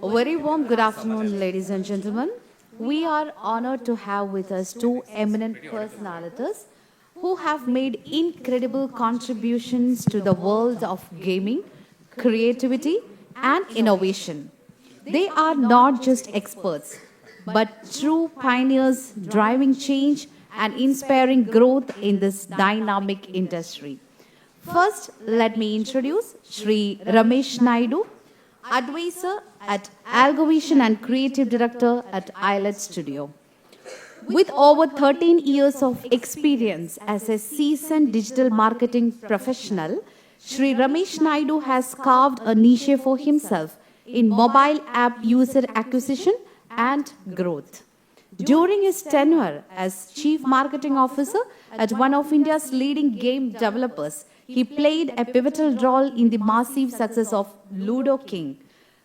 A very warm good afternoon, ladies and gentlemen. We are honored to have with us two eminent personalities who have made incredible contributions to the world of gaming, creativity, and innovation. They are not just experts, but true pioneers driving change and inspiring growth in this dynamic industry. First, let me introduce Sri Ramesh Naidu, advisor at Algovation and creative director at Ayelet Studio. With over 13 years of experience as a seasoned digital marketing professional, Sri Ramesh Naidu has carved a niche for himself in mobile app user acquisition and growth. During his tenure as Chief Marketing Officer at one of India's leading game developers, he played a pivotal role in the massive success of Ludo King,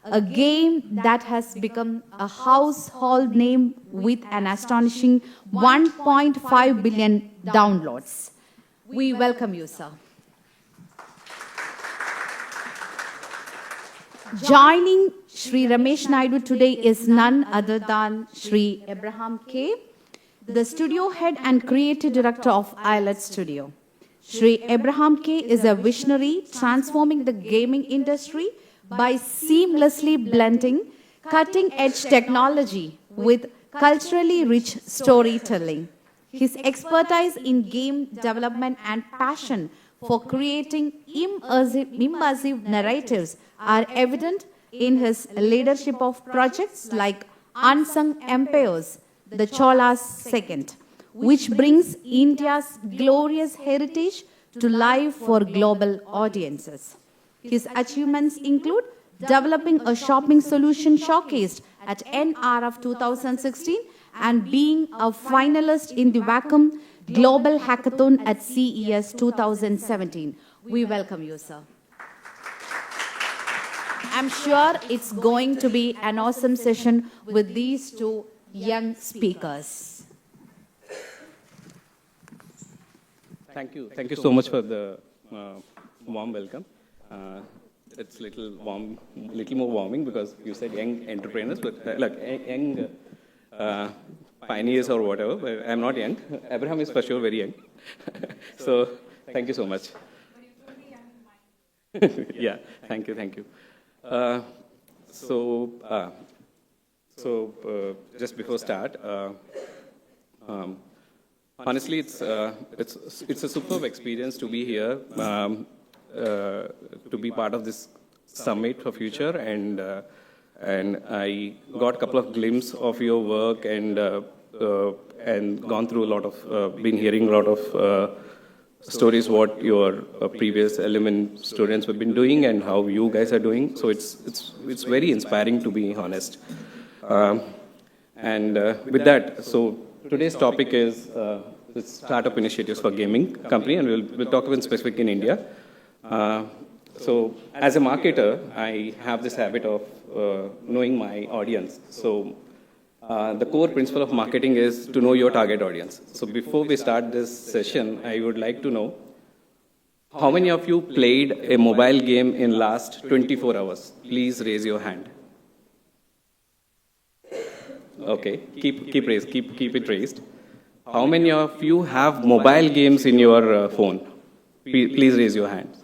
a game that has become a household name with an astonishing 1.5 billion downloads. We welcome you, sir. Joining Sri Ramesh Naidu today is none other than Sri AbrahamK, the studio head and creative director of Ayelet Studio. Sri AbrahamK is a visionary transforming the gaming industry by seamlessly blending cutting-edge technology with culturally rich storytelling. His expertise in game development and passion for creating immersive narratives are evident in his leadership of projects like Unsung Empires, the Cholas Second, which brings India's glorious heritage to life for global audiences. His achievements include developing a shopping solution showcased at NRF 2016 and being a finalist in the Wacom Global Hackathon at CES 2017. We welcome you, sir. I'm sure it's going to be an awesome session with these two young speakers. Thank you. Thank you so much for the warm welcome. It's little more warming because you said young entrepreneurs, but like young pioneers or whatever. But I'm not young. Abraham is for sure very young. So thank you so much. Yeah, thank you. Just before start, honestly, it's a superb experience to be here, to be part of this summit for future, and I got a couple of glimpses of your work and gone through a lot of, been hearing a lot of stories what your previous element students have been doing and how you guys are doing. So it's very inspiring, to be honest. With that, so today's topic is startup initiatives for gaming company, and we'll talk about specific in India. So as a marketer, I have this habit of knowing my audience. So the core principle of marketing is to know your target audience. So before we start this session, I would like to know how many of you played a mobile game in last 24 hours? Please raise your hand. Okay, keep it raised. How many of you have mobile games in your phone? Please raise your hands.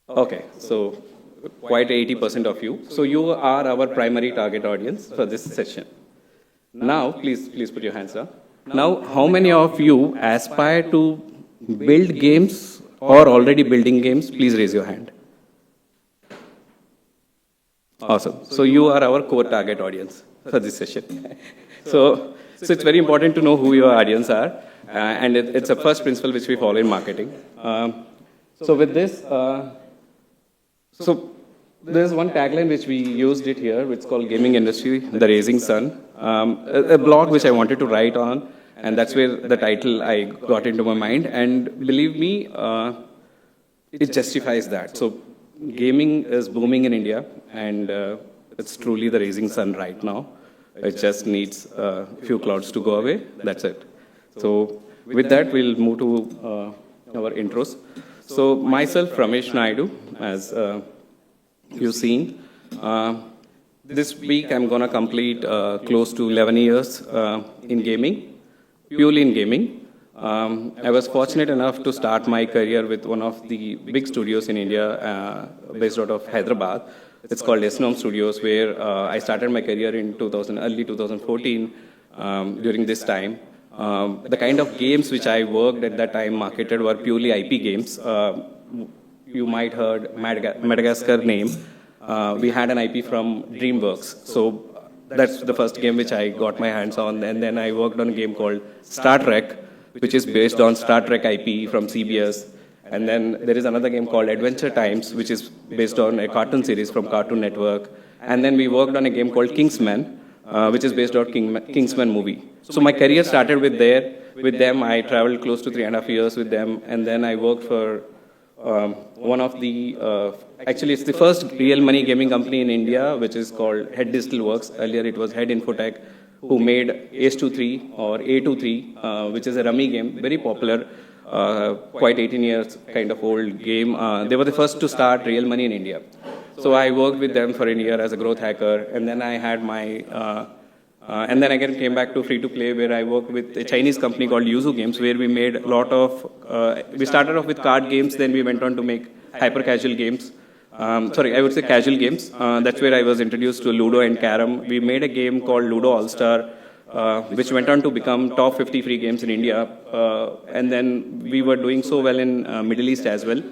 Okay, so quite 80% of you. So you are our primary target audience for this session. Now, please put your hands up. Now, how many of you aspire to build games or already building games? Please raise your hand. Awesome. So you are our core target audience for this session. So it's very important to know who your audience are, and it's a first principle which we follow in marketing. So with this, so there's one tagline which we used it here, which is called Gaming Industry, the Rising Sun, a blog which I wanted to write on, and that's where the title I got into my mind. And believe me, it justifies that. So gaming is booming in India, and it's truly the rising sun right now. It just needs a few clouds to go away. That's it. So with that, we'll move to our intros. So myself, Ramesh Naidu, as you've seen. This week, I'm going to complete close to 11 years in gaming, purely in gaming. I was fortunate enough to start my career with one of the big studios in India, based out of Hyderabad. It's called Esnom Studios, where I started my career in early 2014 during this time. The kind of games which I worked at that time marketed were purely IP games. You might heard Madagascar name. We had an IP from DreamWorks. So that's the first game which I got my hands on. And then I worked on a game called Star Trek, which is based on Star Trek IP from CBS. And then there is another game called Adventure Times, which is based on a cartoon series from Cartoon Network. And then we worked on a game called Kingsman, which is based on Kingsman movie. So my career started with them. I traveled close to 3.5 years with them. And then I worked for one of the, actually it's the first real money gaming company in India, which is called Head Digital Works. Earlier it was Head Infotech, who made Ace-2-3 or A-2-3, which is a rummy game, very popular, quite 18 years kind of old game. They were the first to start real money in India. So I worked with them for a year as a growth hacker, and then I had my, and then again came back to free-to-play, where I worked with a Chinese company called Yuzu Games, where we made a lot of, we started off with card games, then we went on to make hyper-casual games. Sorry, I would say casual games. That's where I was introduced to Ludo and Carom. We made a game called Ludo All-Star, which went on to become top 50 free games in India. And then we were doing so well in Middle East as well.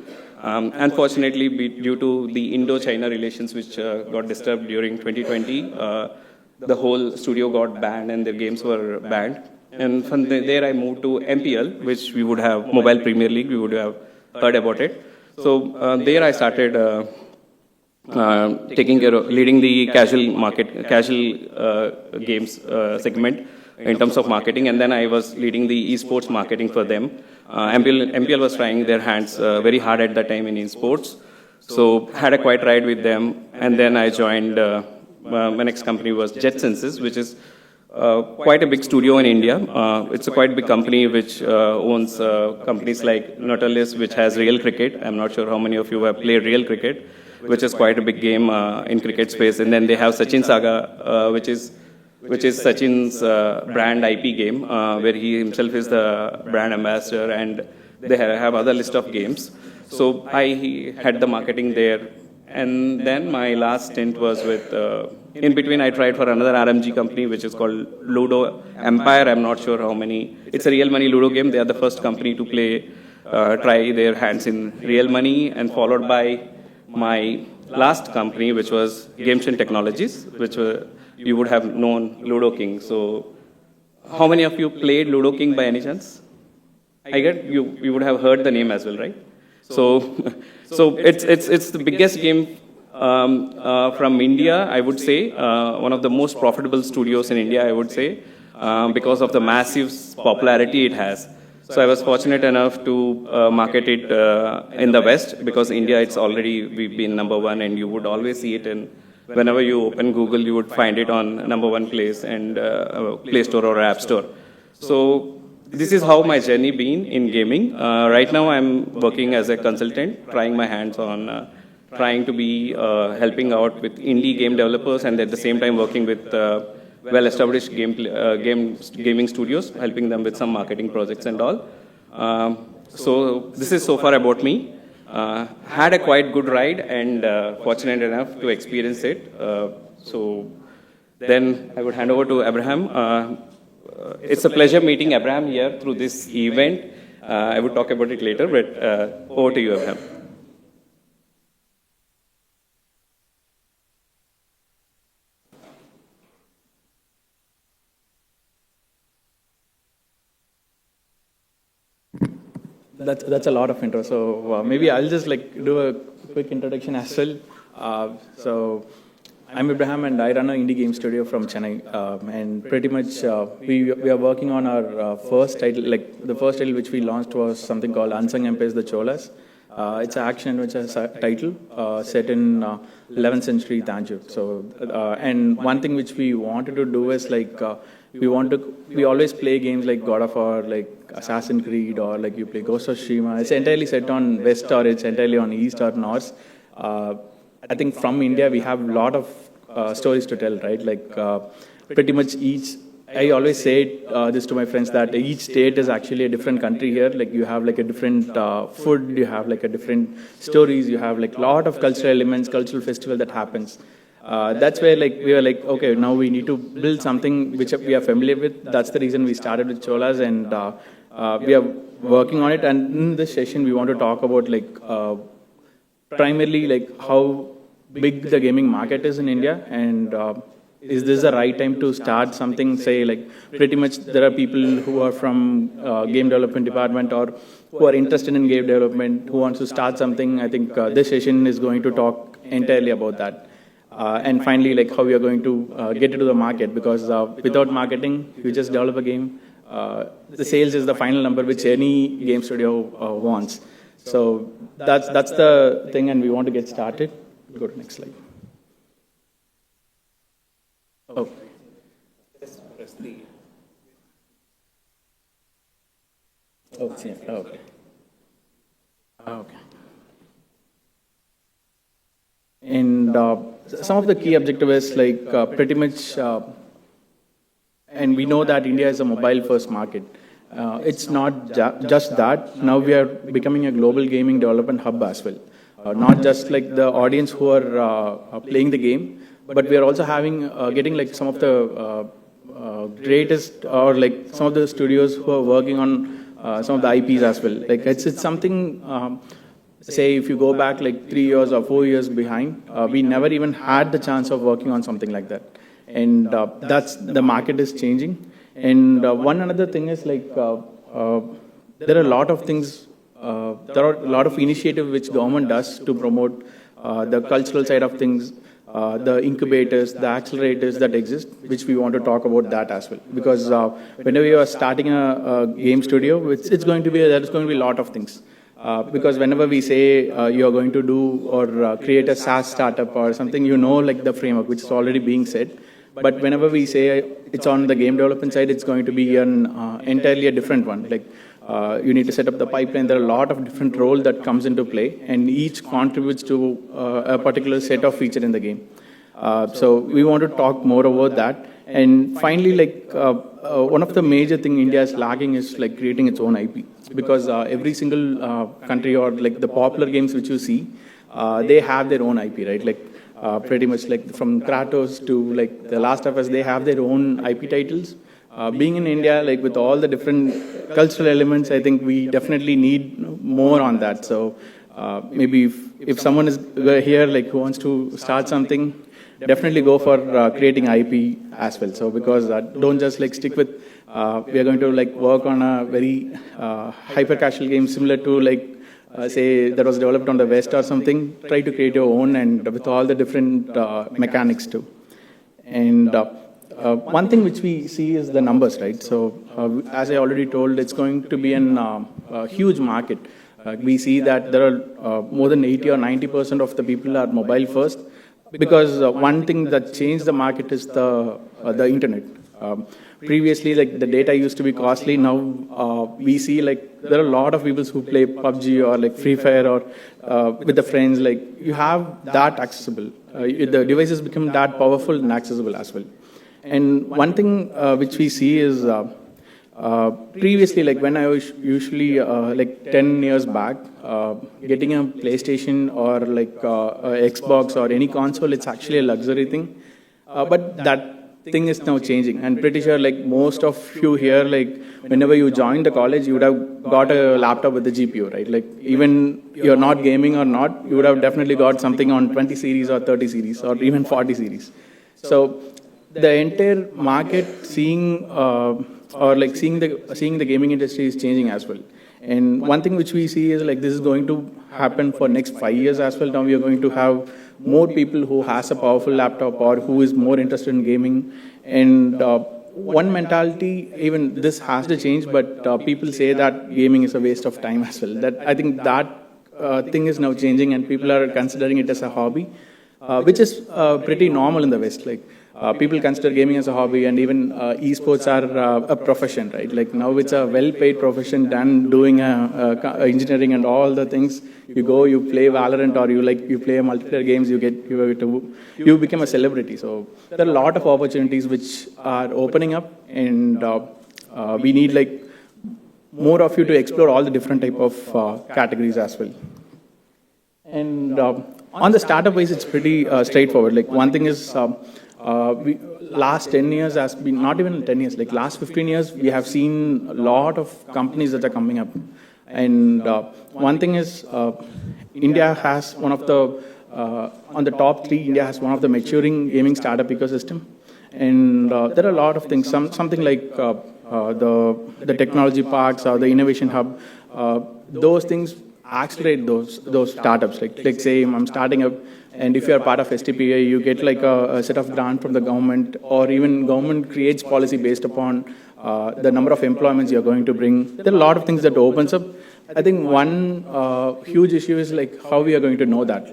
Unfortunately, due to the Indo-China relations, which got disturbed during 2020, the whole studio got banned and their games were banned. And from there I moved to MPL, which we would have Mobile Premier League, we would have heard about it. So there I started taking care of, leading the casual games segment in terms of marketing, and then I was leading the esports marketing for them. MPL was trying their hands very hard at that time in esports. So had a quiet ride with them, and then I joined, my next company was Jet Senses, which is quite a big studio in India. It's a quite big company which owns companies like Nautilus, which has real cricket. I'm not sure how many of you have played real cricket, which is quite a big game in cricket space. And then they have Sachin Saga, which is Sachin's brand IP game, where he himself is the brand ambassador, and they have other list of games. So I had the marketing there. And then my last stint was with, in between I tried for another RMG company, which is called Ludo Empire. I'm not sure how many. It's a real money Ludo game. They are the first company to play, try their hands in real money, and followed by my last company, which was Gameshin Technologies, which you would have known Ludo King. So how many of you played Ludo King by any chance? I get you would have heard the name as well, right? So, it's the biggest game from India, I would say. One of the most profitable studios in India, I would say, because of the massive popularity it has. So I was fortunate enough to market it in the West, because India, we've been #1, and you would always see it in, whenever you open Google, you would find it on #1 place, and Play Store or App Store. So this is how my journey been in gaming. Right now I'm working as a consultant, trying my hands on trying to be helping out with indie game developers, and at the same time working with well-established gaming studios, helping them with some marketing projects and all. So this is so far about me. Had a quite good ride, and fortunate enough to experience it. So then I would hand over to Abraham. It's a pleasure meeting Abraham here through this event. I would talk about it later, but over to you, Abraham. That's a lot of intro. So maybe I'll just do a quick introduction as well. So I'm Abraham, and I run an indie game studio from Chennai. And pretty much we are working on our first title. The first title which we launched was something called Unsung Empires, the Cholas. It's an action adventure title set in 11th century Tanjore. So and one thing which we wanted to do is we always play games like God of War, like Assassin's Creed, or like you play Ghost of Tsushima. It's entirely set on West, or it's entirely on East or North. I think from India, we have a lot of stories to tell, right? Like pretty much I always say this to my friends that each state is actually a different country here. Like you have like a different food, you have like a different stories, you have like a lot of cultural elements, cultural festival that happens. That's where like we were like, okay, now we need to build something which we are familiar with. That's the reason we started with Cholas, and we are working on it. And in this session, we want to talk about like primarily like how big the gaming market is in India, and is this the right time to start something? Say like pretty much there are people who are from game development department or who are interested in game development who wants to start something. I think this session is going to talk entirely about that. And finally, like how we are going to get into the market, because without marketing, you just develop a game. The sales is the final number which any game studio wants. So that's the thing, and we want to get started. Go to the next slide. Oh. Press the. Oh, it's here. Oh, okay. Okay. And some of the key objectives, like pretty much, and we know that India is a mobile-first market. It's not just that. Now we are becoming a global gaming development hub as well. Not just like the audience who are playing the game, but we are also getting like some of the greatest, or like some of the studios who are working on some of the IPs as well. Like it's something. Say if you go back like 3 years or 4 years behind, we never even had the chance of working on something like that. And that's the market is changing. And one another thing is like there are a lot of things, there are a lot of initiatives which government does to promote the cultural side of things, the incubators, the accelerators that exist, which we want to talk about that as well. Because whenever you are starting a game studio, there's going to be a lot of things. Because whenever we say you're going to do or create a SaaS startup or something, like the framework, which is already being said. But whenever we say it's on the game development side, it's going to be an entirely a different one. Like you need to set up the pipeline. There are a lot of different roles that comes into play, and each contributes to a particular set of feature in the game. So we want to talk more about that. And finally, like one of the major thing India is lacking is like creating its own IP, because every single country or like the popular games which you see, they have their own IP, right? Like pretty much like from Kratos to like The Last of Us, they have their own IP titles. Being in India, like with all the different cultural elements, I think we definitely need more on that. So maybe if someone is here like who wants to start something, definitely go for creating IP as well. So because don't just like stick with, we are going to like work on a very hyper casual game similar to like say that was developed on the West or something. Try to create your own, and with all the different mechanics too. And one thing which we see is the numbers, right? So as I already told, it's going to be a huge market. We see that there are more than 80 or 90% of the people are mobile first. Because one thing that changed the market is the internet. Previously, like the data used to be costly. Now we see like there are a lot of people who play PUBG or like Free Fire or with the friends. Like you have that accessible. The devices become that powerful and accessible as well. And one thing which we see is previously, like when I was usually like 10 years back, getting a PlayStation or like Xbox or any console, it's actually a luxury thing. But that thing is now changing. And pretty sure like most of you here, like whenever you joined the college, you would have got a laptop with a GPU, right? Like even you're not gaming or not, you would have definitely got something on 20 series or 30 series or even 40 series. So the entire market seeing the gaming industry is changing as well. And one thing which we see is like this is going to happen for next 5 years as well. Now we are going to have more people who has a powerful laptop or who is more interested in gaming. And one mentality, even this has to change, but people say that gaming is a waste of time as well. That I think that thing is now changing, and people are considering it as a hobby, which is pretty normal in the West. Like people consider gaming as a hobby, and even esports are a profession, right? Like now it's a well-paid profession done doing engineering and all the things. You go, you play Valorant, or you play multiplayer games, you become a celebrity. So there are a lot of opportunities which are opening up, and we need like more of you to explore all the different type of categories as well. And on the startup wise, it's pretty straightforward. Like one thing is, last 10 years has been, not even 10 years, like last 15 years, we have seen a lot of companies that are coming up. And one thing is, India has one of the, on the top 3, India has one of the maturing gaming startup ecosystem. And there are a lot of things, something like the technology parks or the innovation hub, those things accelerate those startups. Like say I'm starting up, and if you are part of STPA, you get like a set of grant from the government, or even government creates policy based upon the number of employments you're going to bring. There are a lot of things that opens up. I think one huge issue is like how we are going to know that.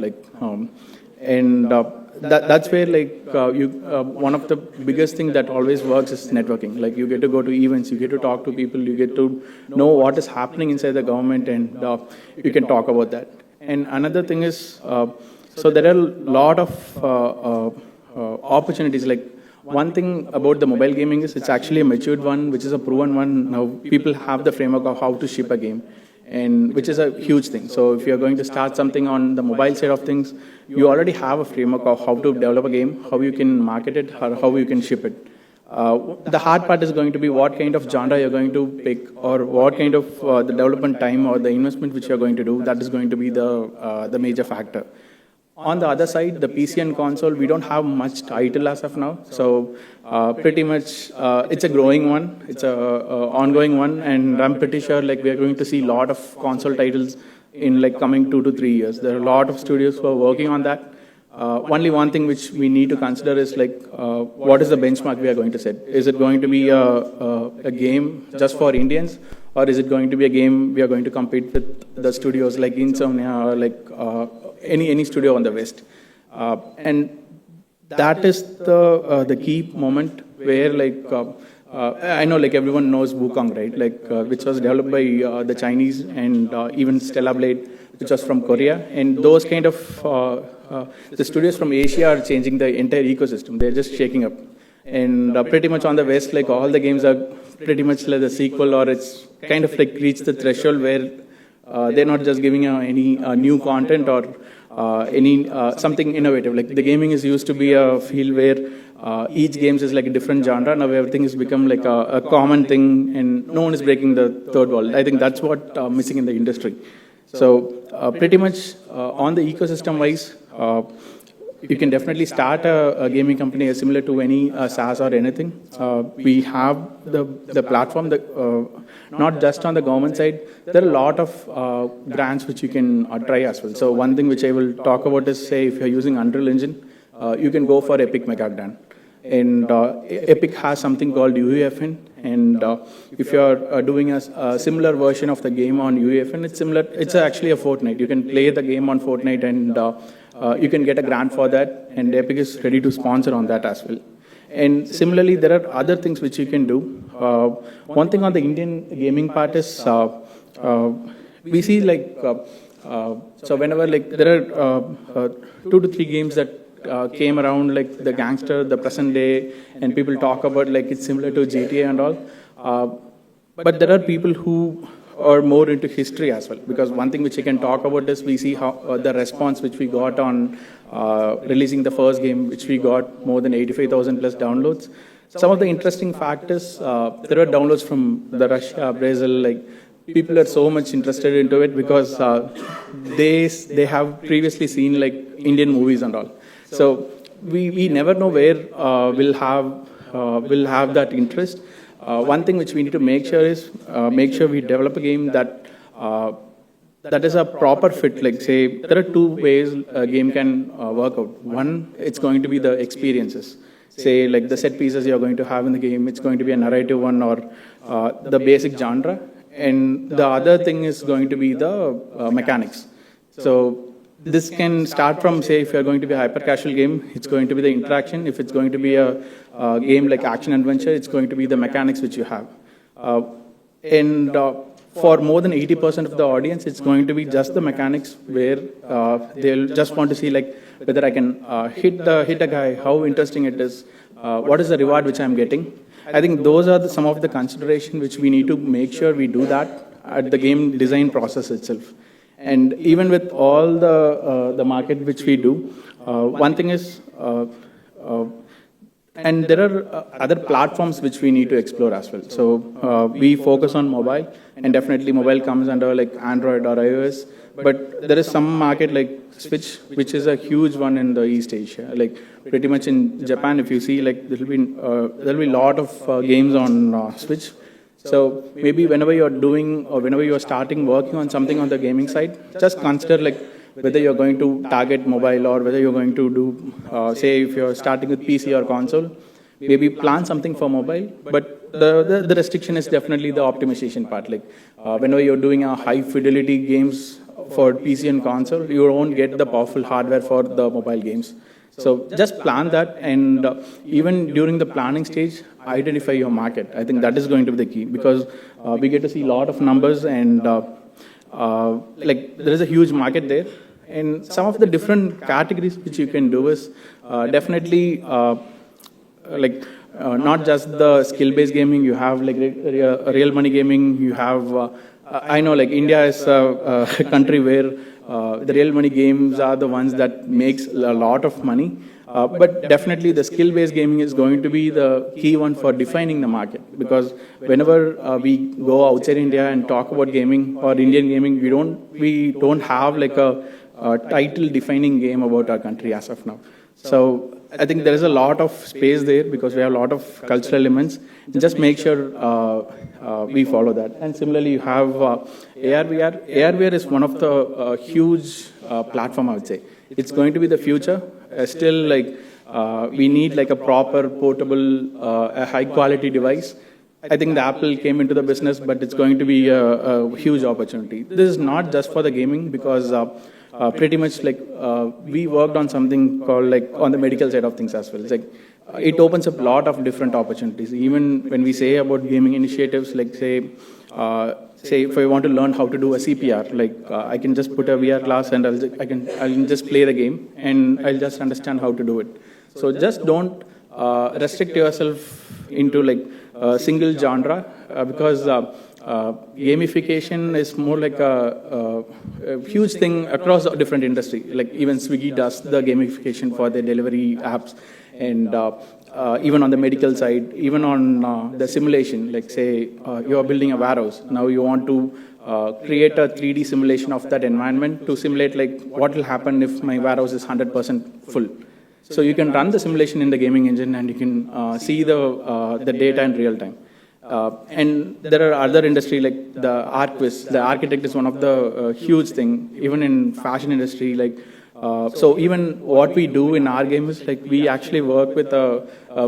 That's where one of the biggest thing that always works is networking. Like you get to go to events, you get to talk to people, you get to know what is happening inside the government, and you can talk about that. And another thing is, so there are a lot of opportunities. Like one thing about the mobile gaming is it's actually a matured one, which is a proven one. Now people have the framework of how to ship a game, and which is a huge thing. So if you're going to start something on the mobile side of things, you already have a framework of how to develop a game, how you can market it, or how you can ship it. The hard part is going to be what kind of genre you're going to pick, or what kind of the development time or the investment which you're going to do. That is going to be the major factor. On the other side, the PC and console, we don't have much title as of now. So pretty much it's a growing one. It's a ongoing one. And I'm pretty sure like we are going to see a lot of console titles in like coming 2 to 3 years. There are a lot of studios who are working on that. Only one thing which we need to consider is like, what is the benchmark we are going to set? Is it going to be a game just for Indians? Or is it going to be a game we are going to compete with the studios like Insomnia or like any studio on the West? And that is the key moment where like, I know like everyone knows Wukong, right? Like which was developed by the Chinese, and even Stella Blade, which was from Korea. And those kind of, the studios from Asia are changing the entire ecosystem. They're just shaking up. And pretty much on the West, like all the games are pretty much like the sequel, or it's kind of like reached the threshold where they're not just giving any new content or any something innovative. Like the gaming is used to be a field where each games is like a different genre. Now everything has become like a common thing, and no one is breaking the third wall. I think that's what missing in the industry. So pretty much on the ecosystem wise, you can definitely start a gaming company similar to any SaaS or anything. We have the platform, not just on the government side. There are a lot of grants which you can try as well. So one thing which I will talk about is, say, if you're using Unreal Engine, you can go for Epic Mega Grant. And Epic has something called UEFN. And if you're doing a similar version of the game on UEFN, it's similar. It's actually a Fortnite. You can play the game on Fortnite, and you can get a grant for that. And Epic is ready to sponsor on that as well. And similarly, there are other things which you can do. One thing on the Indian gaming part is we see like so whenever like there are 2 to 3 games that came around, like the gangster, the present day, and people talk about like it's similar to GTA and all. But there are people who are more into history as well, because one thing which I can talk about is we see how the response which we got on releasing the first game, which we got more than 85,000 plus downloads. Some of the interesting factors, there are downloads from the Russia, Brazil, like people are so much interested into it because they have previously seen like Indian movies and all. So we never know where we'll have that interest. One thing which we need to make sure is make sure we develop a game that is a proper fit. Like say, there are 2 ways a game can work out. One, it's going to be the experiences. Say like the set pieces you're going to have in the game, it's going to be a narrative one or the basic genre. And the other thing is going to be the mechanics. So this can start from, say, if you're going to be a hyper-casual game, it's going to be the interaction. If it's going to be a game like action-adventure, it's going to be the mechanics which you have. And for more than 80% of the audience, it's going to be just the mechanics where they'll just want to see like whether I can hit a guy, how interesting it is, what is the reward which I'm getting. I think those are some of the consideration which we need to make sure we do that at the game design process itself. And even with all the market which we do, one thing is, and there are other platforms which we need to explore as well. So we focus on mobile, and definitely mobile comes under like Android or iOS. But there is some market like Switch, which is a huge one in the East Asia. Like pretty much in Japan, if you see, like there'll be a lot of games on Switch. So maybe whenever you're doing or whenever you're starting working on something on the gaming side, just consider like whether you're going to target mobile or whether you're going to do, say, if you're starting with PC or console, maybe plan something for mobile. But the restriction is definitely the optimization part. Like whenever you're doing a high fidelity games for PC and console, you won't get the powerful hardware for the mobile games. So just plan that, and even during the planning stage, identify your market. I think that is going to be the key, because we get to see a lot of numbers, and like there is a huge market there. And some of the different categories which you can do is definitely not just the skill-based gaming. You have like real money gaming. You have I know like India is a country where the real money games are the ones that makes a lot of money. But definitely the skill-based gaming is going to be the key one for defining the market, because whenever we go outside India and talk about gaming or Indian gaming, we don't have like a title defining game about our country as of now. So I think there is a lot of space there because we have a lot of cultural elements. Just make sure we follow that. And similarly, you have AR/VR. AR/VR is one of the huge platform, I would say. It's going to be the future. Still, like we need like a proper portable, a high quality device. I think the Apple came into the business, but it's going to be a huge opportunity. This is not just for the gaming, because pretty much like we worked on something called like on the medical side of things as well. It's like it opens up a lot of different opportunities. Even when we say about gaming initiatives, like say if I want to learn how to do a CPR, like I can just put a VR glass and I can just play the game and I'll just understand how to do it. So just don't restrict yourself into like a single genre, because gamification is more like a huge thing across different industry. Like even Swiggy does the gamification for their delivery apps, and even on the medical side, even on the simulation, like say you are building a warehouse. Now you want to create a 3D simulation of that environment to simulate like what will happen if my warehouse is 100% full. So you can run the simulation in the gaming engine and you can see the data in real time. And there are other industry like the art quiz. The architect is one of the huge thing, even in fashion industry. Like so, even what we do in our game is like we actually work with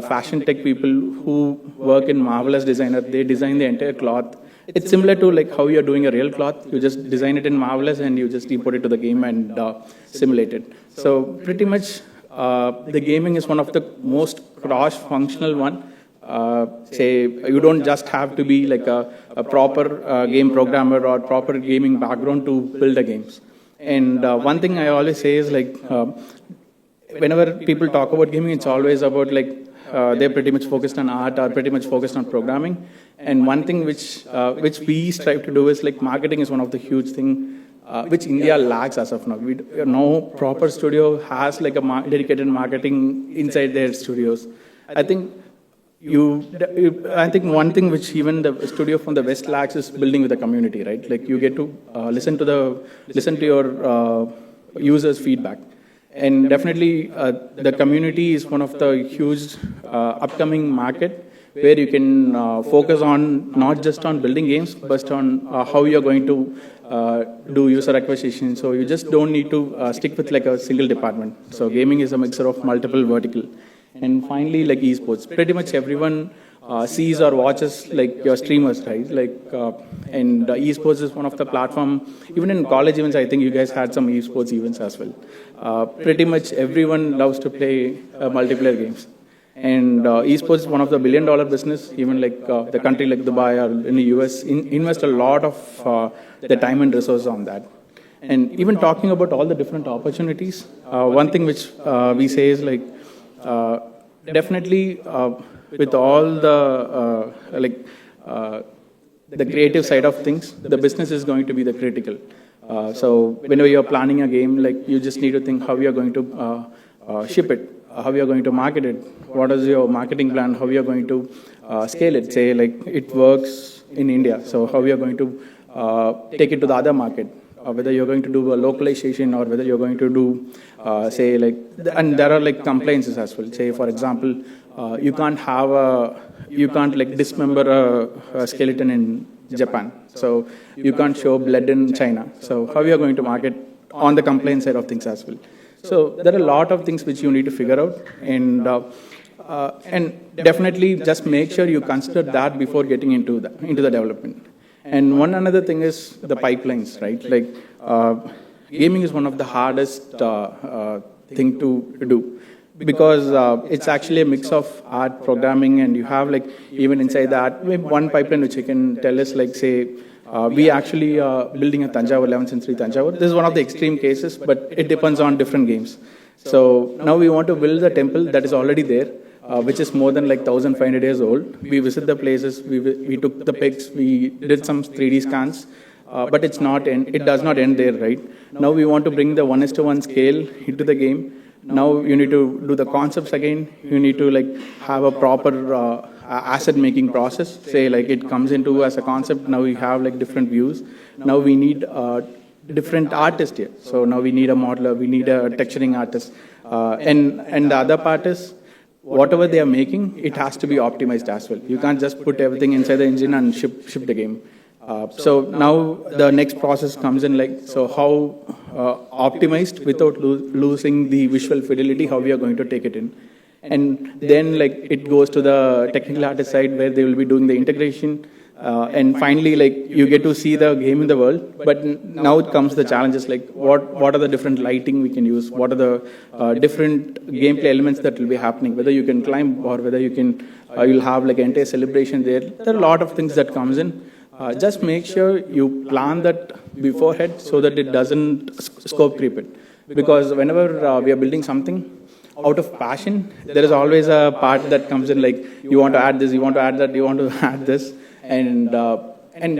fashion tech people who work in Marvelous Designer. They design the entire cloth. It's similar to like how you're doing a real cloth. You just design it in Marvelous and you just import it to the game and simulate it. So pretty much the gaming is one of the most cross-functional one. Say you don't just have to be like a proper game programmer or proper gaming background to build the games. And one thing I always say is like whenever people talk about gaming, it's always about like they're pretty much focused on art or pretty much focused on programming. And one thing which we strive to do is like marketing is one of the huge thing which India lacks as of now. No proper studio has like a dedicated marketing inside their studios. I think one thing which even the studio from the West lacks is building with the community, right? Like you get to listen to your users' feedback, and definitely the community is one of the huge upcoming market where you can focus on not just on building games, but on how you're going to do user acquisition. So you just don't need to stick with like a single department. So gaming is a mixture of multiple vertical. And finally, like esports, pretty much everyone sees or watches like your streamers, right? And esports is one of the platform. Even in college events, I think you guys had some esports events as well. Pretty much everyone loves to play multiplayer games. And esports is one of the billion-dollar business. Even the country like Dubai or in the US invest a lot of the time and resources on that. And even talking about all the different opportunities, one thing which we say is definitely with all the creative side of things, the business is going to be the critical. So whenever you're planning a game, you just need to think how you're going to ship it, how you're going to market it, what is your marketing plan, how you're going to scale it. Say it works in India, so how you're going to take it to the other market. Whether you're going to do a localization or whether you're going to do, and there are compliances as well. Say, for example, you can't dismember a skeleton in Japan. So you can't show blood in China. So how you're going to market on the compliance side of things as well. So there are a lot of things which you need to figure out, and definitely just make sure you consider that before getting into the development. And one another thing is the pipelines, right? Gaming is one of the hardest thing to do because it's actually a mix of art, programming, and you have even inside that one pipeline which you can tell us we actually building a Tanjavur 11th century Tanjavur. This is one of the extreme cases, but it depends on different games. So now we want to build a temple that is already there. Which is more than 1,500 years old. We visit the places, we took the pics, we did some 3D scans, but it does not end there, right? Now we want to bring the 1:1 scale into the game. Now you need to do the concepts again. You need to have a proper asset making process. Say it comes into as a concept. Now we have different views. Now we need different artists here. So now we need a modeler, we need a texturing artist, and the other part is, whatever they are making, it has to be optimized as well. You can't just put everything inside the engine and ship the game. So now the next process comes in so how optimized without losing the visual fidelity, how we are going to take it in. And then it goes to the technical artist side where they will be doing the integration. And finally, you get to see the game in the world, but now it comes the challenges what are the different lighting we can use, what are the different gameplay elements that will be happening, whether you can climb or whether you can you'll have entire celebration there. There are a lot of things that comes in. Just make sure you plan that beforehand so that it doesn't scope creep it, because whenever we are building something out of passion, there is always a part that comes in you want to add this, you want to add that, you want to add this. And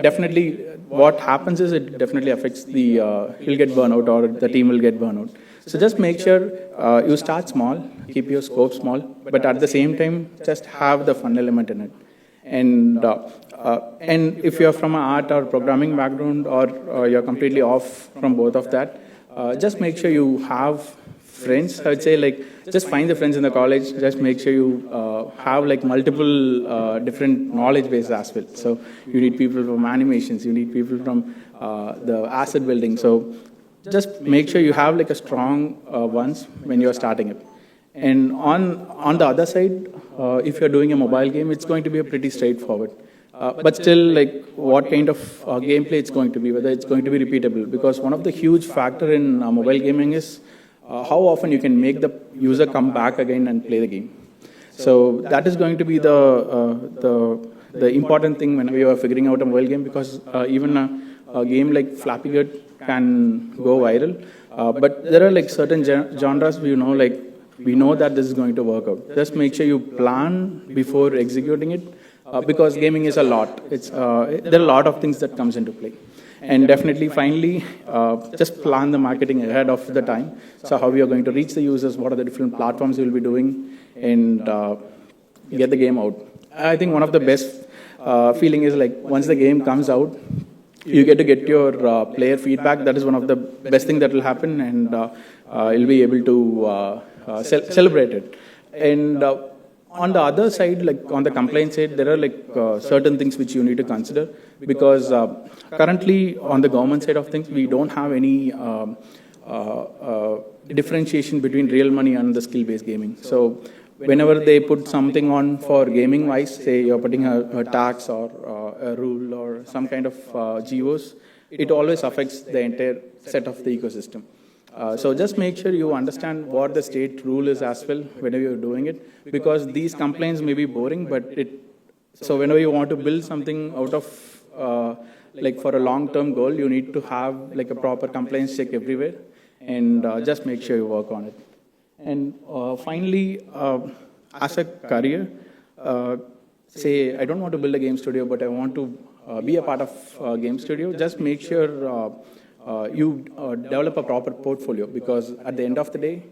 definitely what happens is it definitely affects you'll get burnout or the team will get burnout. So just make sure you start small, keep your scope small, but at the same time, just have the fun element in it. And if you're from an art or programming background or you're completely off from both of that, just make sure you have friends. I would say just find the friends in the college. Just make sure you have multiple different knowledge bases as well. So you need people from animations. You need people from the asset building. So just make sure you have a strong ones when you're starting it. And on the other side, if you're doing a mobile game, it's going to be a pretty straightforward. But still, what kind of gameplay it's going to be, whether it's going to be repeatable. Because one of the huge factor in mobile gaming is how often you can make the user come back again and play the game. So that is going to be the important thing when we are figuring out a mobile game, because even a game like Flappy Bird can go viral. But there are certain genres we know that this is going to work out. Just make sure you plan before executing it, because gaming is a lot. There are a lot of things that comes into play. And definitely, finally, just plan the marketing ahead of the time. So how we are going to reach the users, what are the different platforms you'll be doing, and get the game out. I think one of the best feeling is once the game comes out, you get to get your player feedback. That is one of the best thing that will happen, and you'll be able to celebrate it. And on the other side, on the complaint side, there are certain things which you need to consider, because currently on the government side of things, we don't have any differentiation between real money and the skill-based gaming. So whenever they put something on for gaming wise, say you're putting a tax or a rule or some kind of GOs, it always affects the entire set of the ecosystem. So just make sure you understand what the state rule is as well whenever you're doing it, because these complaints may be boring, but so whenever you want to build something out of like for a long-term goal, you need to have like a proper compliance check everywhere, and just make sure you work on it. And finally, as a career, say I don't want to build a game studio, but I want to be a part of a game studio. Just make sure you develop a proper portfolio, because at the end of the day,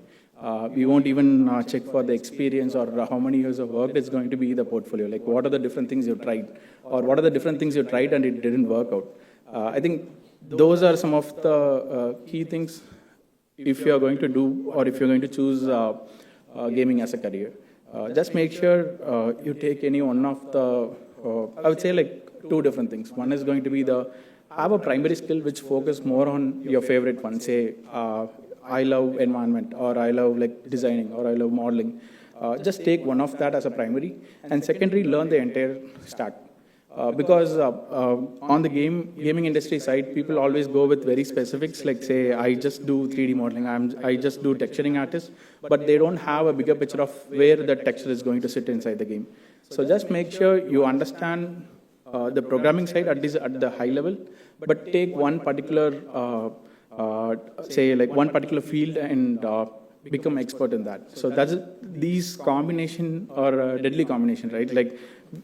we won't even check for the experience or how many years of work. It's going to be the portfolio. Like, what are the different things you tried, or what are the different things you tried and it didn't work out. I think those are some of the key things if you're going to do, or if you're going to choose gaming as a career. Just make sure you take any one of the, I would say like two different things. One is going to be have a primary skill which focus more on your favorite one. Say, I love environment, or I love like designing, or I love modeling. Just take one of that as a primary, and secondary, learn the entire stack. Because on the gaming industry side, people always go with very specifics, like say, I just do 3D modeling, I just do texturing artist, but they don't have a bigger picture of where the texture is going to sit inside the game. So just make sure you understand the programming side, at least at the high level, but take one particular, say like one particular field and become expert in that. So these combination are a deadly combination, right? Like,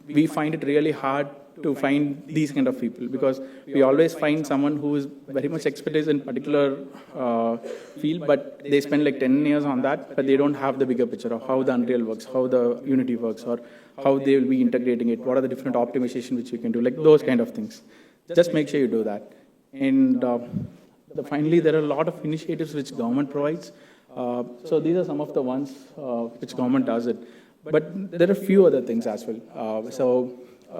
we find it really hard to find these kind of people, because we always find someone who is very much expertise in particular field, but they spend like 10 years on that, but they don't have the bigger picture of how the Unreal works, how the Unity works, or how they will be integrating it, what are the different optimization which you can do, like those kind of things. Just make sure you do that. And finally, there are a lot of initiatives which government provides. So these are some of the ones which government does it. But there are a few other things as well.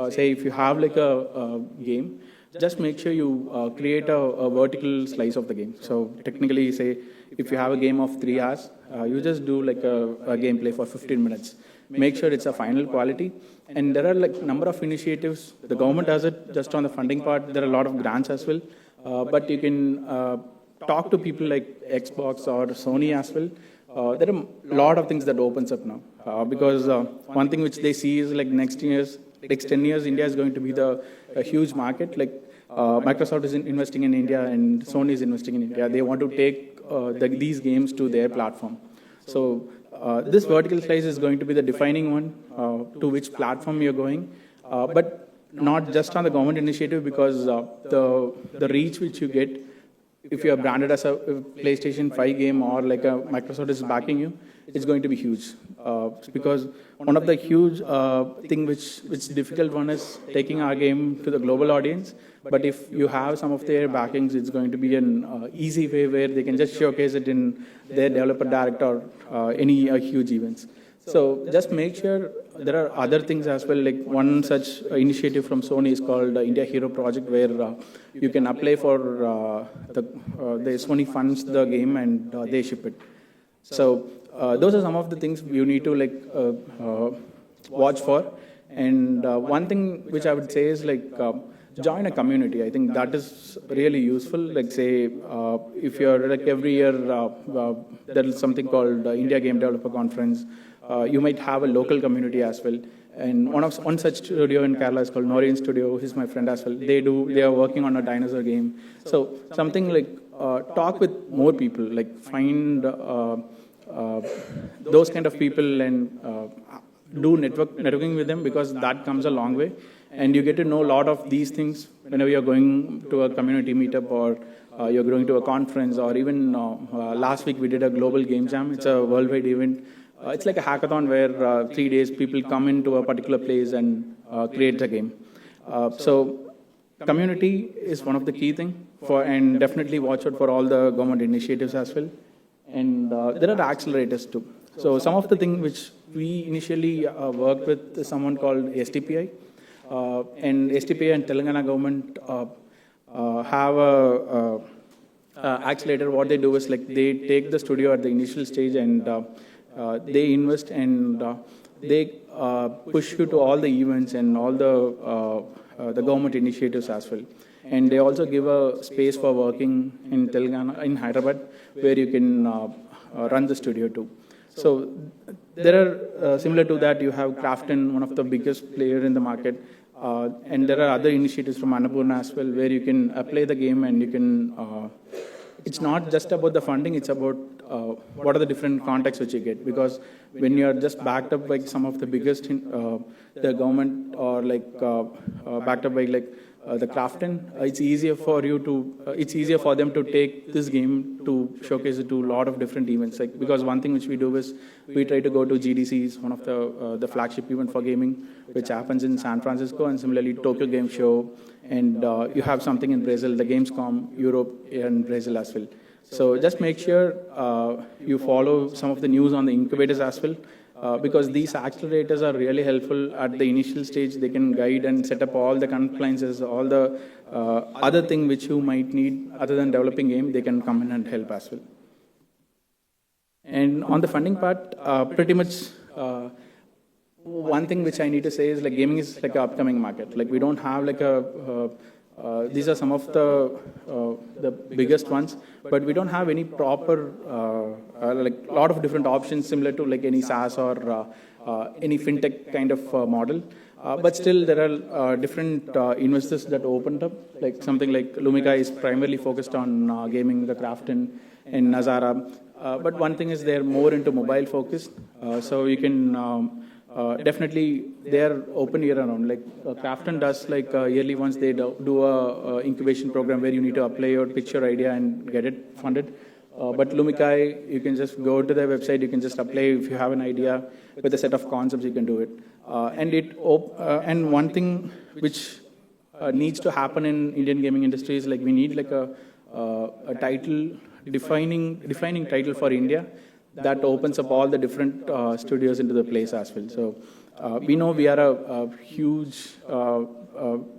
Say if you have like a game, just make sure you create a vertical slice of the game. So technically, say if you have a game of 3 hours, you just do like a gameplay for 15 minutes. Make sure it's a final quality. And there are like number of initiatives. The government does it just on the funding part. There are a lot of grants as well. But you can talk to people like Xbox or Sony as well. There are a lot of things that opens up now. Because one thing which they see is like next 10 years, India is going to be a huge market. Like Microsoft is investing in India and Sony is investing in India. They want to take these games to their platform. So this vertical slice is going to be the defining one to which platform you're going. But not just on the government initiative, because the reach which you get, if you are branded as a PlayStation 5 game or like a Microsoft is backing you, it's going to be huge. Because one of the huge thing which difficult one is taking our game to the global audience. But if you have some of their backings, it's going to be an easy way where they can just showcase it in their developer direct or any huge events. So just make sure there are other things as well. Like one such initiative from Sony is called India Hero Project, where you can apply for the Sony funds the game and they ship it. So those are some of the things you need to like watch for. And one thing which I would say is like join a community. I think that is really useful. Like say if you're like every year there is something called India Game Developer Conference. You might have a local community as well. And one such studio in Kerala is called Norian Studio. He's my friend as well. They are working on a dinosaur game. So something like talk with more people, like find those kind of people and do networking with them, because that comes a long way. And you get to know a lot of these things whenever you're going to a community meetup or you're going to a conference, or even last week we did a global game jam. It's a worldwide event. It's like a hackathon where 3 days people come into a particular place and create a game. So community is one of the key thing and definitely watch out for all the government initiatives as well. And there are accelerators too. So some of the things which we initially worked with someone called STPI. And STPI and Telangana government have a accelerator. What they do is like they take the studio at the initial stage and they invest and they push you to all the events and all the government initiatives as well. And they also give a space for working in Telangana, in Hyderabad, where you can run the studio too. So there are, similar to that, you have Crafton, one of the biggest player in the market. And there are other initiatives from Annapurna as well, where you can play the game and you can, it's not just about the funding, it's about what are the different contexts which you get. Because when you are just backed up by some of the biggest, the government, or like backed up by like the Crafton, it's easier for you to, it's easier for them to take this game to showcase it to a lot of different events. Like, because one thing which we do is we try to go to GDCs, one of the flagship event for gaming, which happens in San Francisco, and similarly Tokyo Game Show, and you have something in Brazil, the Gamescom, Europe, and Brazil as well. So just make sure you follow some of the news on the incubators as well. Because these accelerators are really helpful at the initial stage. They can guide and set up all the compliances, all the other thing which you might need other than developing game, they can come in and help as well. And on the funding part, pretty much one thing which I need to say is like gaming is like an upcoming market. Like we don't have like these are some of the biggest ones, but we don't have any proper like a lot of different options similar to like any SaaS or any fintech kind of model. But still, there are different investors that opened up. Like something like Lumika is primarily focused on gaming, the Crafton and Nazara. But one thing is they're more into mobile focused, so you can. Definitely, they are open year round. Like Crafton does, like yearly once they do a incubation program where you need to apply your pitch your idea and get it funded. But Lumikai, you can just go to their website. You can just apply if you have an idea with a set of concepts. You can do it. And one thing which needs to happen in Indian gaming industry is like we need like a title defining title for India that opens up all the different studios into the place as well. So we know we are a huge,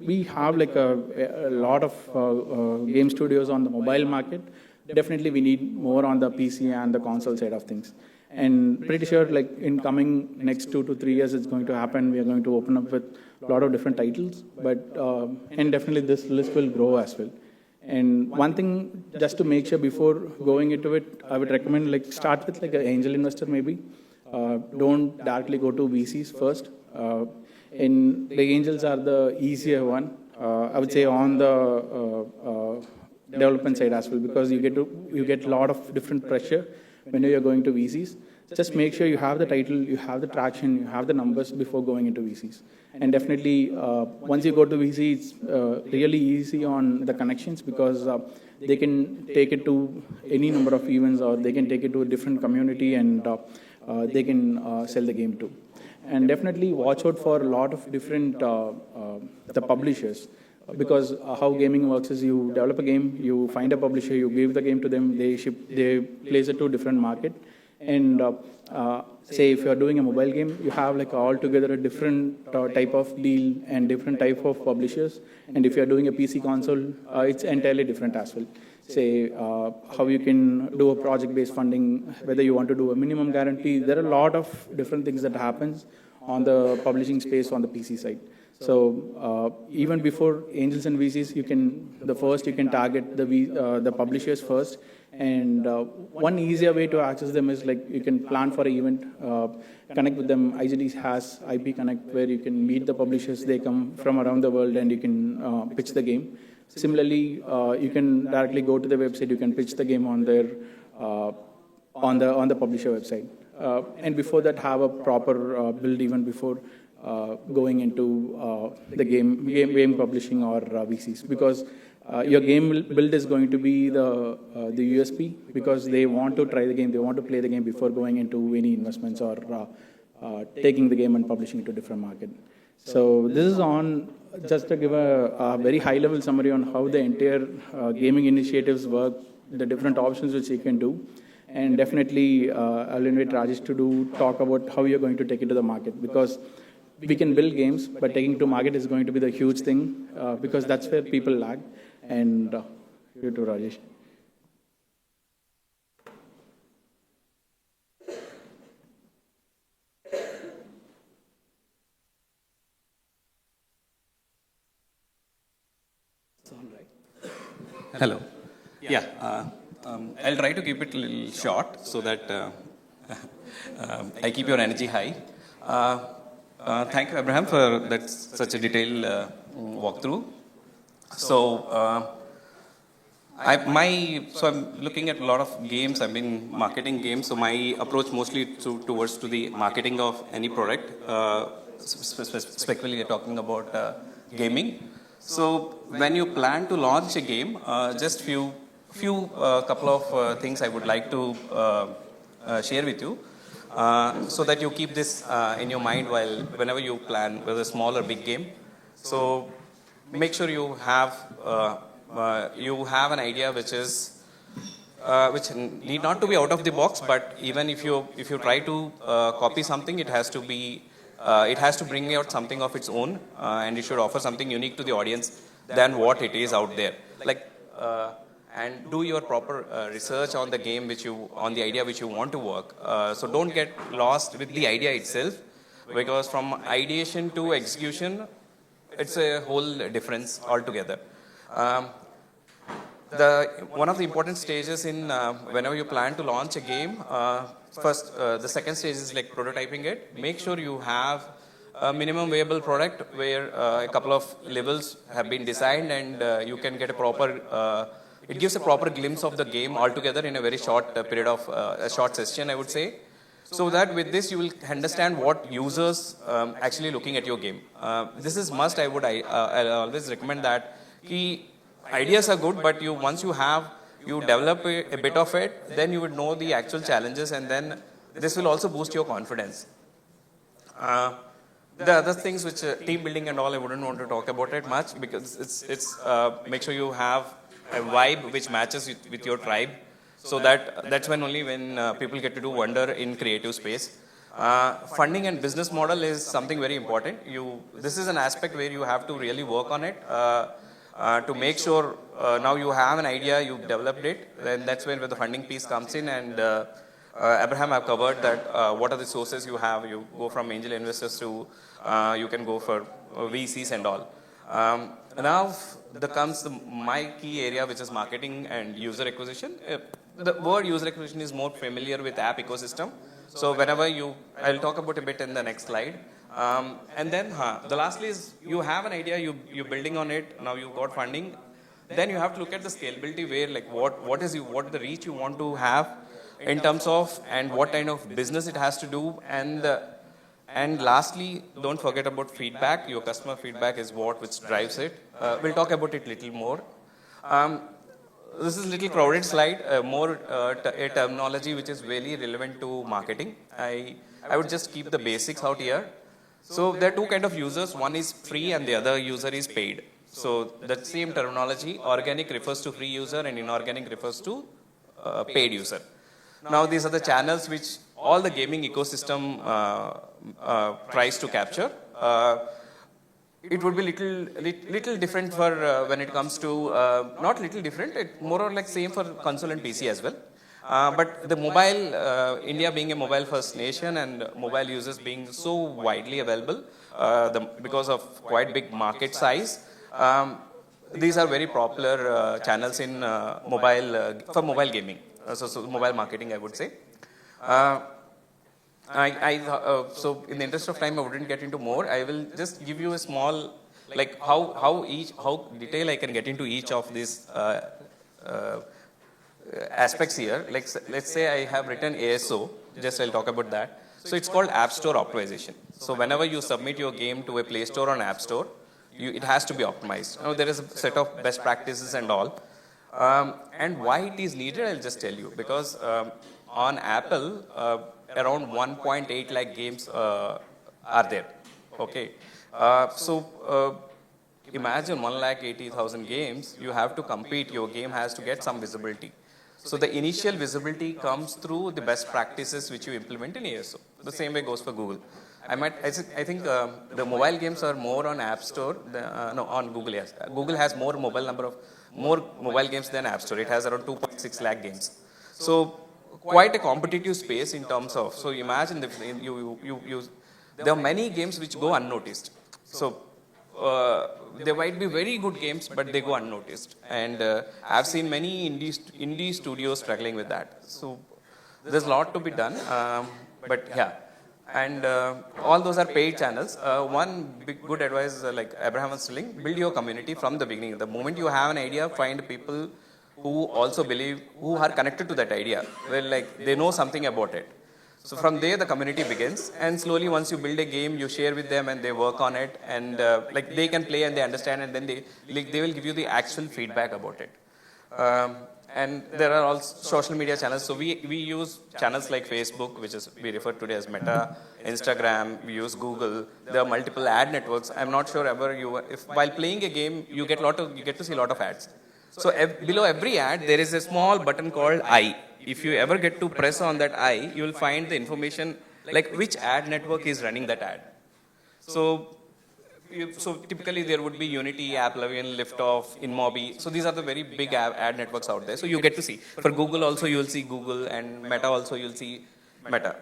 we have like a lot of game studios on the mobile market. Definitely we need more on the PC and the console side of things. And pretty sure like in coming next 2 to 3 years it's going to happen. We are going to open up with a lot of different titles, but and definitely this list will grow as well. And one thing, just to make sure before going into it, I would recommend like start with like an angel investor maybe. Don't directly go to VCs first. And the angels are the easier one, I would say, on the development side as well, because you get a lot of different pressure when you're going to VCs. Just make sure you have the title, you have the traction, you have the numbers before going into VCs. And definitely, once you go to VC, it's really easy on the connections because they can take it to any number of events or they can take it to a different community and they can sell the game too. And definitely watch out for a lot of different the publishers. Because how gaming works is you develop a game, you find a publisher, you give the game to them, they place it to a different market. And say if you're doing a mobile game, you have like altogether a different type of deal and different type of publishers. And if you're doing a PC console, it's entirely different as well. Say how you can do a project-based funding, whether you want to do a minimum guarantee. There are a lot of different things that happens on the publishing space on the PC side. So even before angels and VCs, you can target the publishers first. And one easier way to access them is like you can plan for an event, connect with them. IGD has IP Connect where you can meet the publishers. They come from around the world and you can pitch the game. Similarly, you can directly go to the website. You can pitch the game on their on the publisher website. And before that, have a proper build even before going into the game publishing or VCs, because your game build is going to be the USP, because they want to try the game, they want to play the game before going into any investments or taking the game and publishing it to different market. So this is on just to give a very high level summary on how the entire gaming initiatives work, the different options which you can do. And definitely I'll invite Rajesh to talk about how you're going to take it to the market, because we can build games, but taking to market is going to be the huge thing, because that's where people lag. And you too, Rajesh. Hello. Yeah, I'll try to keep it a little short so that I keep your energy high. Thank you, Abraham, for that such a detailed walkthrough. So, I'm looking at a lot of games. I've been marketing games. So my approach mostly towards to the marketing of any product. Specifically, talking about gaming. So when you plan to launch a game, just few couple of things I would like to share with you, so that you keep this in your mind while whenever you plan whether small or big game. So make sure you have an idea which need not to be out of the box, but even if you try to copy something, it has to bring out something of its own, and it should offer something unique to the audience than what it is out there. Like, and do your proper research on the game on the idea which you want to work. So don't get lost with the idea itself, because from ideation to execution, it's a whole difference altogether. One of the important stages in whenever you plan to launch a game, the second stage is like prototyping it. Make sure you have a minimum viable product where a couple of levels have been designed, and you can get it gives a proper glimpse of the game altogether in a very short period of a short session, I would say. So that with this you will understand what users actually looking at your game. This is must. I'll always recommend that. Key ideas are good, but once you develop a bit of it, then you would know the actual challenges, and then this will also boost your confidence. The other things which team building and all, I wouldn't want to talk about it much, because it's make sure you have a vibe which matches with your tribe. So that's when people get to do wonder in creative space. Funding and business model is something very important. This is an aspect where you have to really work on it to make sure now you have an idea, you've developed it, then that's where the funding piece comes in. And Abraham, I've covered that. What are the sources you have? You go from angel investors to you can go for VCs and all. Now there comes my key area, which is marketing and user acquisition. The word user acquisition is more familiar with app ecosystem. So I'll talk about a bit in the next slide. And then the lastly is you have an idea, you're building on it. Now you got funding. Then you have to look at the scalability, where like what the reach you want to have in terms of, and what kind of business it has to do. And lastly, don't forget about feedback. Your customer feedback is which drives it. We'll talk about it a little more. This is a little crowded slide, a terminology which is really relevant to marketing. I would just keep the basics out here. So there are two kind of users. One is free and the other user is paid. So that same terminology, organic refers to free user and inorganic refers to paid user. Now these are the channels which all the gaming ecosystem tries to capture. It would be little different for when it comes to, not little different, it more or less same for console and PC as well. But the mobile, India being a mobile first nation and mobile users being so widely available, because of quite big market size, these are very popular channels in for mobile gaming, so mobile marketing, I would say. So in the interest of time, I wouldn't get into more. I will just give you a small, like how detail I can get into each of these aspects here. Like let's say I have written ASO. Just I'll talk about that. So it's called App Store Optimization. So whenever you submit your game to a Play Store or an App Store, it has to be optimized. Now there is a set of best practices and all. And why it is needed, I'll just tell you. Because on Apple, around 1.8 lakh games are there. Okay. Imagine 1,80,000 games. You have to compete. Your game has to get some visibility. So the initial visibility comes through the best practices which you implement in ASO. The same way goes for Google. I think the mobile games are more on App Store. On Google. Yes, Google has more mobile games than App Store. It has around 2.6 lakh games. So quite a competitive space in terms of. So imagine there are many games which go unnoticed. So there might be very good games, but they go unnoticed. And I've seen many indie studios struggling with that. So there's a lot to be done. But yeah. And all those are paid channels. One big good advice, like Abraham was telling, build your community from the beginning. The moment you have an idea, find people who also believe, who are connected to that idea. Well, like they know something about it. So from there, the community begins. And slowly, once you build a game, you share with them and they work on it. And like they can play and they understand, and then they will give you the actual feedback about it. And there are also social media channels. So we use channels like Facebook, which is we refer today as Meta, Instagram. We use Google. There are multiple ad networks. I'm not sure ever if while playing a game you get to see a lot of ads. So below every ad there is a small button called I. If you ever get to press on that I, you will find the information like which ad network is running that ad. So typically there would be Unity, Algovation, Liftoff, InMobi. So these are the very big ad networks out there. So you get to see. For Google also you'll see Google, and Meta also you'll see Meta.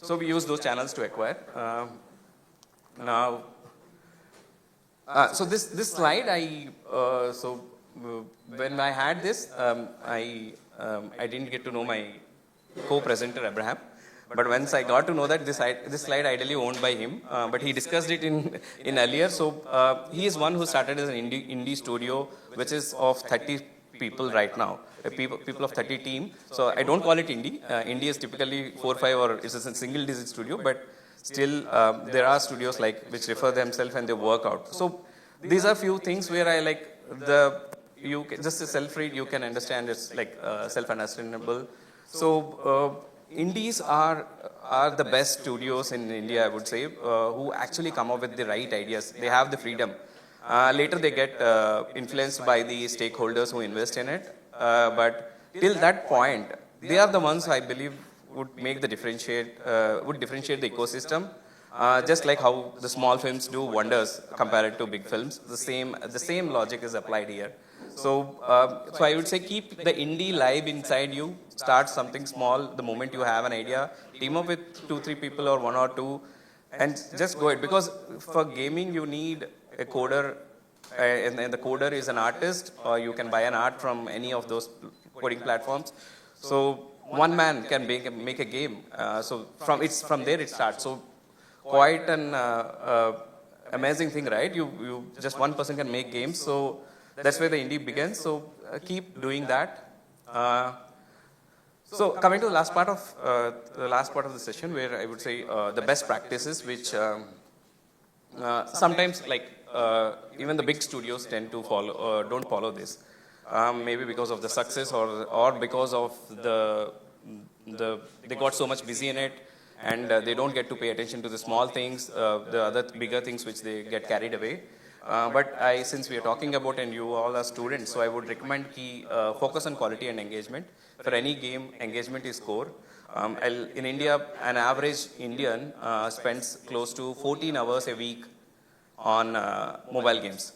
So we use those channels to acquire. Now, so this slide when I had this, I didn't get to know my co-presenter Abraham. But once I got to know that this slide ideally owned by him, but he discussed it in earlier. So he is one who started as an indie studio, which is of 30 people right now, people of 30 team. So I don't call it indie. Indie is typically 4 or 5 or it's a single digit studio, but still there are studios like which refer themselves and they work out. So these are few things where I like just a self-read you can understand it's like self-understandable. So indies are the best studios in India, I would say, who actually come up with the right ideas. They have the freedom. Later they get influenced by the stakeholders who invest in it. But till that point, they are the ones I believe would differentiate the ecosystem. Just like how the small films do wonders compared to big films, the same logic is applied here. So I would say keep the indie live inside you. Start something small the moment you have an idea. Team up with 2-3 people or 1 or 2, and just go it. Because for gaming you need a coder, and the coder is an artist, or you can buy an art from any of those coding platforms. So one man can make a game. So from there it starts. So quite an amazing thing, right? You just one person can make games. So that's where the indie begins. So keep doing that. So coming to the last part of the session, where I would say the best practices, which sometimes even the big studios tend to don't follow this. Maybe because of the success or because of they got so much busy in it, and they don't get to pay attention to the small things, the other bigger things which they get carried away. But since we are talking about, and you all are students, so I would recommend focus on quality and engagement. For any game, engagement is core. In India, an average Indian spends close to 14 hours a week on mobile games.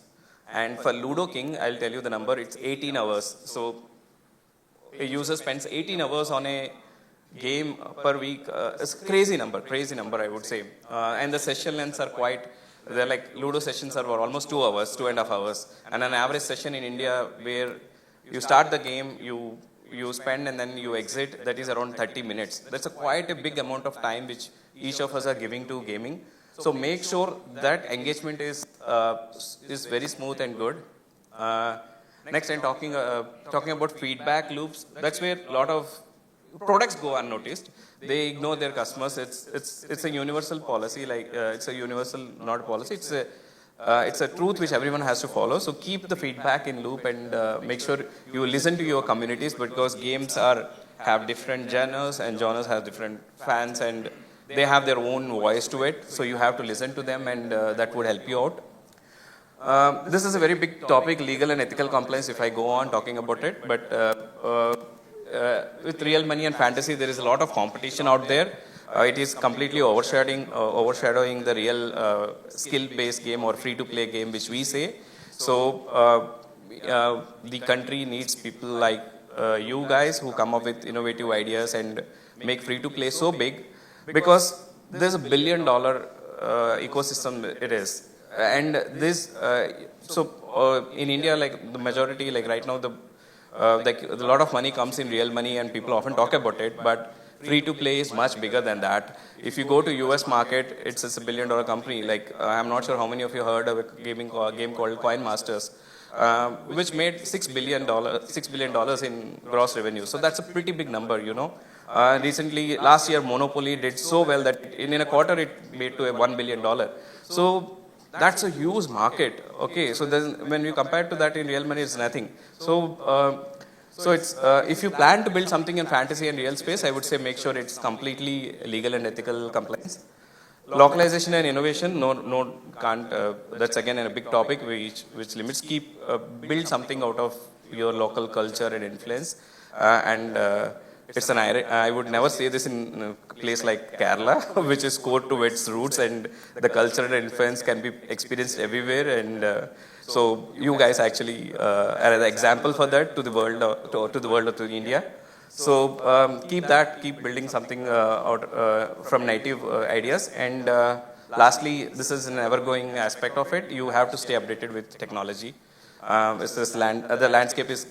And for Ludo King, I'll tell you the number, it's 18 hours. So a user spends 18 hours on a game per week. It's a crazy number, I would say. And the session lengths are they're like Ludo sessions are almost 2 hours, 2.5 hours. And an average session in India where you start the game, you spend and then you exit, that is around 30 minutes. That's quite a big amount of time which each of us are giving to gaming. So make sure that engagement is very smooth and good. Next, I'm talking about feedback loops. That's where a lot of products go unnoticed. They ignore their customers. It's a universal policy. It's a universal, not a policy. It's a truth which everyone has to follow. So keep the feedback in loop and make sure you listen to your communities, because games have different genres and genres have different fans and they have their own voice to it. So you have to listen to them, and that would help you out. This is a very big topic, legal and ethical compliance, if I go on talking about it. But with real money and fantasy, there is a lot of competition out there. It is completely overshadowing the real skill-based game or free-to-play game, which we say. So the country needs people like you guys who come up with innovative ideas and make free-to-play so big, because there's $1 billion ecosystem it is. and this, in India, like the majority, like right now, like a lot of money comes in real money, and people often talk about it, but free to play is much bigger than that. If you go to US market, it's a $1 billion company. Like I'm not sure how many of you heard of a game called Coin Masters, which made $6 billion in gross revenue. So that's a pretty big number, you know. Recently, last year, Monopoly did so well that in a quarter it made to a $1 billion. So that's a huge market. Okay, so when you compare to that in real money, it's nothing. So it's if you plan to build something in fantasy and real space, I would say make sure it's completely legal and ethical compliance. Localization and innovation, no, can't. That's again a big topic which limits. Build something out of your local culture and influence, and it's an I would never say this in a place like Kerala, which is core to its roots, and the cultural influence can be experienced everywhere. And so you guys actually are the example for that to the world, to the world, or to India. So keep building something out from native ideas. And lastly, this is an ever-going aspect of it. You have to stay updated with technology. The landscape is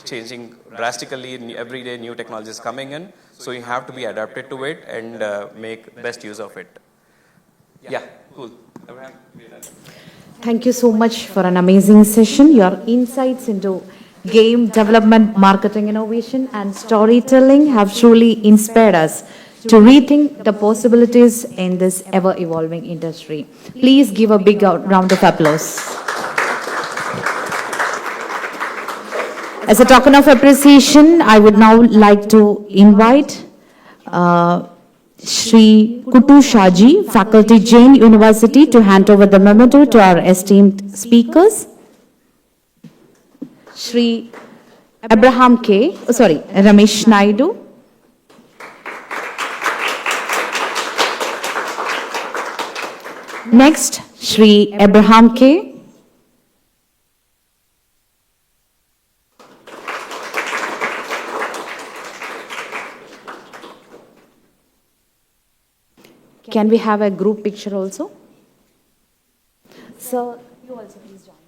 changing drastically. Every day, new technology is coming in. So you have to be adapted to it and make best use of it. Yeah, cool. Abraham, Thank you so much for an amazing session. Your insights into game development, marketing innovation, and storytelling have truly inspired us to rethink the possibilities in this ever-evolving industry. Please give a big round of applause. As a token of appreciation, I would now like to invite Shri Kutu Shaji, Faculty, Jain University, to hand over the memento to our esteemed speakers. Shri AbrahamK, Ramesh Naidu. Next, Shri AbrahamK. Can we have a group picture also? Sir, you also please join.